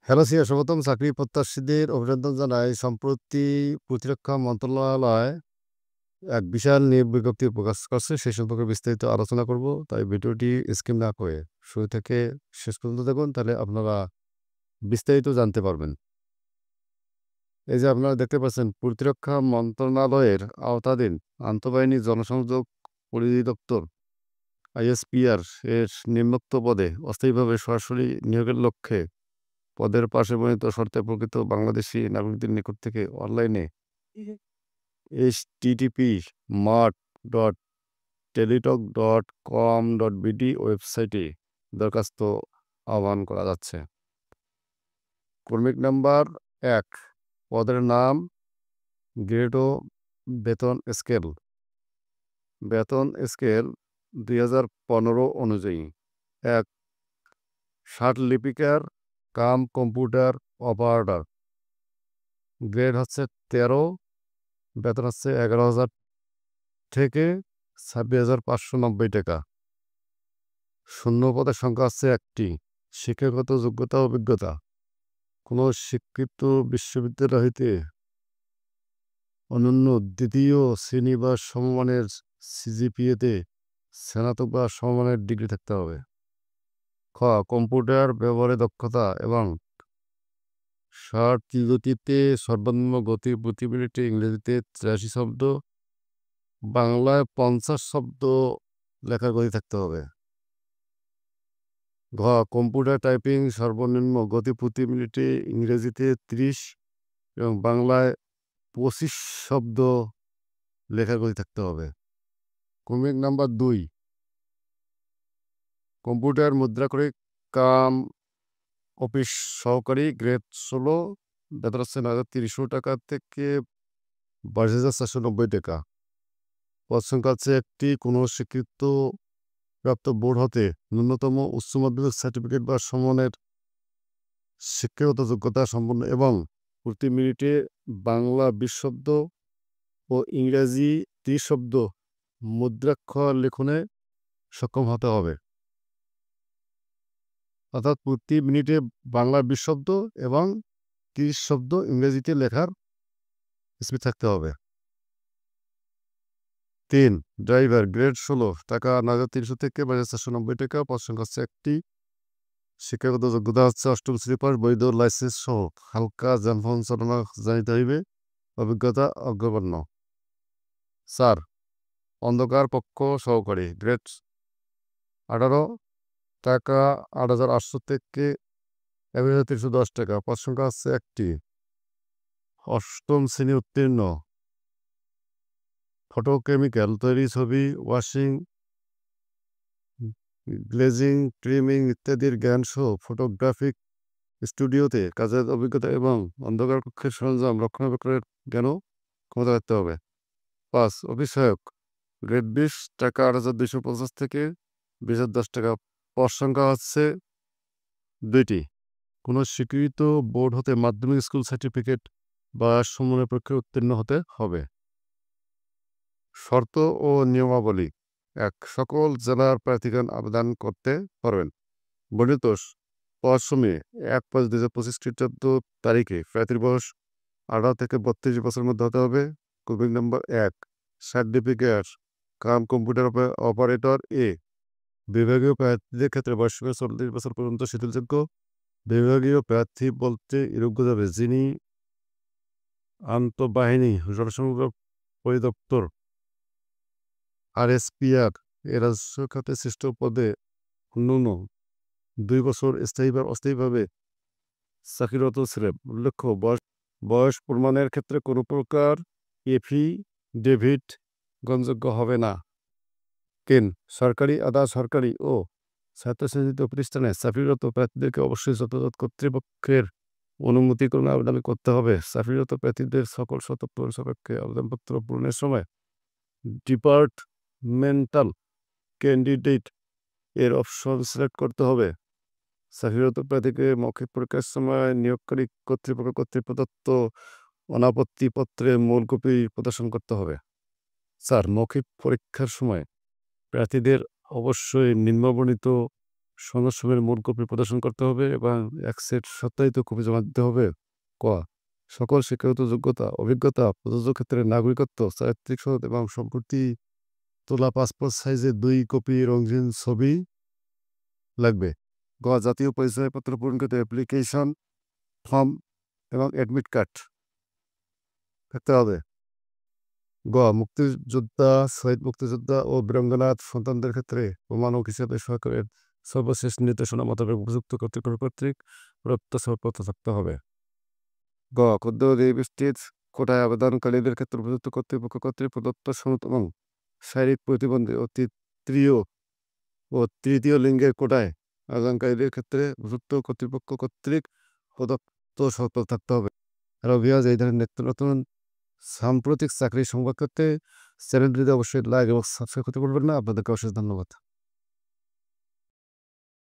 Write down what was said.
Hello স্বাগতম। চাকরি প্রত্যাশীদের অভিনন্দন জানাই। সম্প্রতি প্রতিরক্ষা মন্ত্রণালয় এক বিশাল নিয়োগ বিজ্ঞপ্তি প্রকাশ করছে। সে সম্পর্কে বিস্তারিত আলোচনা করব। তাই ভিডিওটি স্কিপ না করে শুরু থেকে শেষ পর্যন্ত দেখুন, তাহলে আপনারা বিস্তারিত জানতে পারবেন। এই যে আপনারা দেখতে পাচ্ছেন, প্রতিরক্ষা মন্ত্রণালয়ের আওতাধীন আন্তঃবাহিনী জনসংযোগ পরিদপ্তর ISPR এর নিম্নোক্ত পদে অস্থায়ীভাবে সরাসরি নিয়োগের লক্ষ্যে পদের পাশে বর্ণিত শর্তে প্রকৃত বাংলাদেশি নাগরিকদের নিকট থেকে অনলাইনে http://mart.teletalk.com.bd ওয়েবসাইটে দরখাস্ত আহ্বান করা যাচ্ছে। ক্রমিক নাম্বার 1, পদের নাম, গ্রেড ও বেতন স্কেল। বেতন স্কেল 2015 অনুযায়ী 1, ষাটলিপিকার কাম কম্পিউটার অপারেটর, গ্রেড হচ্ছে 13, বেতন হচ্ছে 11,000 থেকে 26,590 টাকা। শূন্য পদের সংখ্যা হচ্ছে 1টি। শিক্ষাগত যোগ্যতা অভিজ্ঞতা, কোনো স্বীকৃত বিশ্ববিদ্যালয় হইতে অনন্য দ্বিতীয় শ্রেণী বা সমমানের CGPA-তে স্নাতক বা সমমানের ডিগ্রি থাকতে হবে। খ, কম্পিউটার ব্যবহারে দক্ষতা এবং ষাট গতিতে সর্বনিম্ন গতি প্রতি মিনিটে ইংরেজিতে 83 শব্দ, বাংলায় 50 শব্দ লেখার গতি থাকতে হবে। ঘ, কম্পিউটার টাইপিং সর্বনিম্ন গতি প্রতি মিনিটে ইংরেজিতে 30 এবং বাংলায় 25 শব্দ লেখার গতি থাকতে হবে। ক্রমিক নাম্বার 2, কম্পিউটার মুদ্রাক্ষরিক কাম অফিস সহকারী, গ্রেড 16, বেতন হচ্ছে 9,300 টাকা থেকে 22,490 টাকা। পদ সংখ্যা হচ্ছে 1টি। কোনো স্বীকৃত প্রাপ্ত বোর্ড হতে ন্যূনতম উচ্চ মাধ্যমিক সার্টিফিকেট বা সমমানের শিক্ষাগত যোগ্যতা সম্পন্ন এবং প্রতি মিনিটে বাংলা 20 শব্দ ও ইংরাজি 30 শব্দ মুদ্রাক্ষর লেখনে সক্ষম হতে হবে। অর্থাৎ প্রতি মিনিটে বাংলা 20 শব্দ এবং 30 শব্দ ইংরেজিতে লেখার স্পিড থাকতে হবে। 3, ড্রাইভার, গ্রেড 16, টাকা 9,300 থেকে 22,490 টাকা। পদ সংখ্যা হচ্ছে 1টি। শিক্ষাগত যোগ্যতা হচ্ছে 8ম শ্রেণী পাস, বৈধ লাইসেন্স সহ হালকা যানবাহন চালানো জানিতে হইবে। অভিজ্ঞতা অগ্রগণ্য। 4, অন্ধকার পক্ষ সহকারী, গ্রেড 18, টাকা 8,800 থেকে 1,310 টাকা। পদ সংখ্যা হচ্ছে 1টি। 8ম শ্রেণী উত্তীর্ণ। ফটোকেমিক্যাল তৈরি, ছবি, ওয়াশিং, গ্লেজিং, ট্রিমিং ইত্যাদির জ্ঞান সহ ফটোগ্রাফিক স্টুডিওতে কাজের অভিজ্ঞতা এবং অন্ধকার কক্ষের সরঞ্জাম রক্ষণাবেক্ষণের জ্ঞানও ক্ষমতা রাখতে হবে। 5, অফিস সহায়ক, গ্রেড 20, টাকা 8,250 থেকে 20,010 টাকা। পদ সংখ্যা হচ্ছে 2টি। কোনো স্বীকৃত বোর্ড হতে মাধ্যমিক স্কুল সার্টিফিকেট বা সমমানের পরীক্ষায় উত্তীর্ণ হতে হবে। শর্ত ও নিয়মাবলী। 1, সকল জেলার প্রার্থীগণ আবেদন করতে পারবেন। বর্ণিত পদ সময়ে 1/5/2025 খ্রিস্টাব্দ তারিখে প্রার্থীর বয়স 18 থেকে 32 বছরের মধ্যে হতে হবে। ক্রমিক number 1, certificate cum computer operator বিভাগীয় প্রার্থীদের ক্ষেত্রে বয়সসীমা 40 বছর পর্যন্ত শিথিলযোগ্য। বিভাগীয় প্রার্থী বলতে এরূপ বোঝাবে যিনি আন্তঃবাহিনী জনসংযোগ পরিদপ্তর ISPR এর রাজস্ব খাতে সৃষ্ট পদে ন্যূনতম 2 বছর স্থায়ী বা অস্থায়ীভাবে চাকরিরত ছিলেন। উল্লেখ্য, বয়স প্রমাণের ক্ষেত্রে কোনো প্রকার এফিডেভিট গ্রহণযোগ্য হবে না। 3, সরকারি, আধা সরকারি ও স্বায়ত্তশাসিত প্রতিষ্ঠানে চাকরিরত প্রার্থীদেরকে অবশ্যই যথাযথ কর্তৃপক্ষের অনুমতিক্রমে আবেদন করতে হবে। চাকরিরত প্রার্থীদের সকল শর্ত পূরণ সাপেক্ষে আবেদনপত্র পূরণের সময় ডিপার্টমেন্টাল ক্যান্ডিডেট এর অপশন সিলেক্ট করতে হবে। চাকরিরত প্রার্থীকে মৌখিক পরীক্ষার সময় নিয়োগকারী কর্তৃপক্ষ কর্তৃক প্রদত্ত অনাপত্তি পত্রের মূল কপি প্রদর্শন করতে হবে। 4, মৌখিক পরীক্ষার সময় প্রার্থীদের অবশ্যই নিম্নবর্ণিত সংস্রবের মূল কপি প্রদর্শন করতে হবে এবং এক সেট সত্যায়িত কপি জমা দিতে হবে। ক সকল শিক্ষাগত যোগ্যতা অভিজ্ঞতা প্রযোজ্য ক্ষেত্রে নাগরিকত্ব চারিত্রিক সনদ এবং সম্প্রতি তোলা পাসপোর্ট সাইজের 2 কপি রঙিন ছবি লাগবে। গ জাতীয় পরিচয়পত্র পূরণ করতে অ্যাপ্লিকেশন ফর্ম এবং অ্যাডমিট কার্ড থাকতে হবে। গ মুক্তিযোদ্ধা শহীদ মুক্তিযোদ্ধা ও বীরাঙ্গনার সন্তানদের ক্ষেত্রে প্রমাণক হিসেবে সরকারের সর্বশেষ নির্দেশনা মোতাবেক উপযুক্ত কর্তৃপক্ষ কর্তৃক প্রদত্ত ছাড়পত্র থাকতে হবে। গ ক্ষুদ্র রিয়েল কোটায় আবেদনকারীদের ক্ষেত্রে উপযুক্ত কর্তৃপক্ষ কর্তৃক প্রদত্ত সনদ এবং শারীরিক প্রতিবন্ধী ও তৃতীয় লিঙ্গের কোটায় আবেদনকারীদের ক্ষেত্রে উপযুক্ত কর্তৃপক্ষ কর্তৃক প্রদত্ত ছাড়পত্র থাকতে হবে। আর ভিউয়ার্স, এই ধরনের নিত্য নতুন সাম্প্রতিক চাকরির সংবাদ করতে চ্যানেলটিতে অবশ্যই লাইক এবং সাবস্ক্রাইব করতে ভুলবেন না। আপনাদেরকে অশেষ ধন্যবাদ।